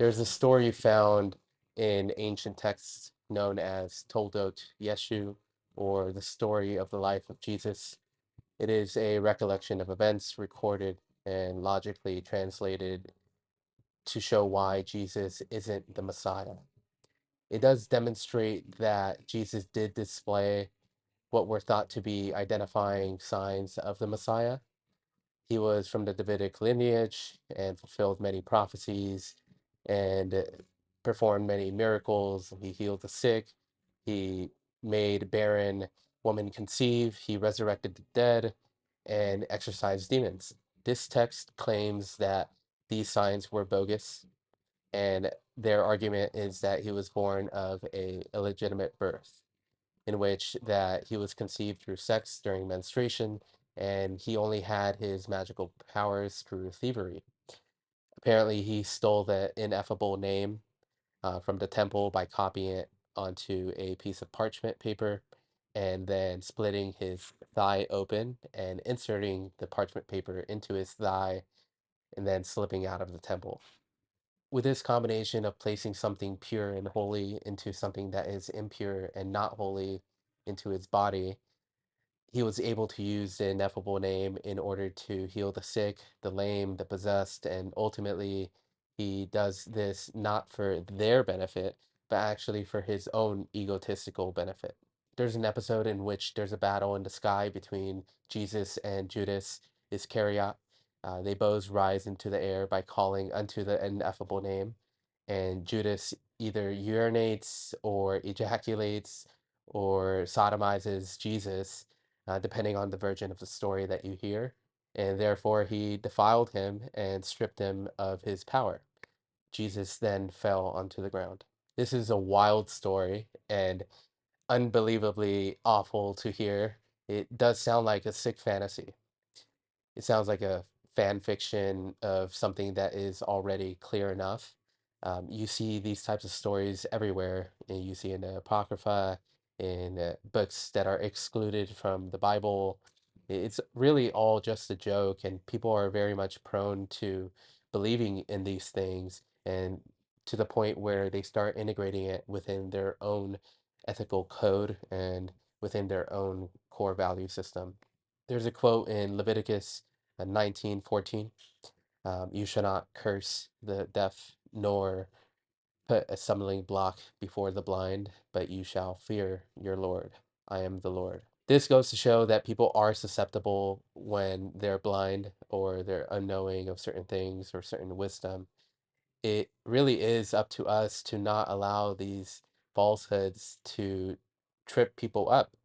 There's a story found in ancient texts known as Toledot Yeshu, or the story of the life of Jesus. It is a recollection of events recorded and logically translated to show why Jesus isn't the Messiah. It does demonstrate that Jesus did display what were thought to be identifying signs of the Messiah. He was from the Davidic lineage and fulfilled many prophecies and performed many miracles. He healed the sick. He made barren women conceive. He resurrected the dead and exorcised demons. This text claims that these signs were bogus, and their argument is that he was born of a illegitimate birth, in which that he was conceived through sex during menstruation, and he only had his magical powers through thievery. Apparently, he stole the ineffable name from the temple by copying it onto a piece of parchment paper and then splitting his thigh open and inserting the parchment paper into his thigh and then slipping out of the temple. With this combination of placing something pure and holy into something that is impure and not holy into his body, he was able to use the ineffable name in order to heal the sick, the lame, the possessed, and ultimately he does this not for their benefit, but actually for his own egotistical benefit. There's an episode in which there's a battle in the sky between Jesus and Judas Iscariot. They both rise into the air by calling unto the ineffable name, and Judas either urinates or ejaculates or sodomizes Jesus, depending on the version of the story that you hear. And therefore, he defiled him and stripped him of his power. Jesus then fell onto the ground. This is a wild story and unbelievably awful to hear. It does sound like a sick fantasy. It sounds like a fan fiction of something that is already clear enough. You see these types of stories everywhere, and you see in the Apocrypha, in books that are excluded from the Bible. It's really all just a joke, and people are very much prone to believing in these things, and to the point where they start integrating it within their own ethical code and within their own core value system. There's a quote in Leviticus 19:14. You shall not curse the deaf, nor put a stumbling block before the blind, but you shall fear your Lord. I am the Lord. This goes to show that people are susceptible when they're blind or they're unknowing of certain things or certain wisdom. It really is up to us to not allow these falsehoods to trip people up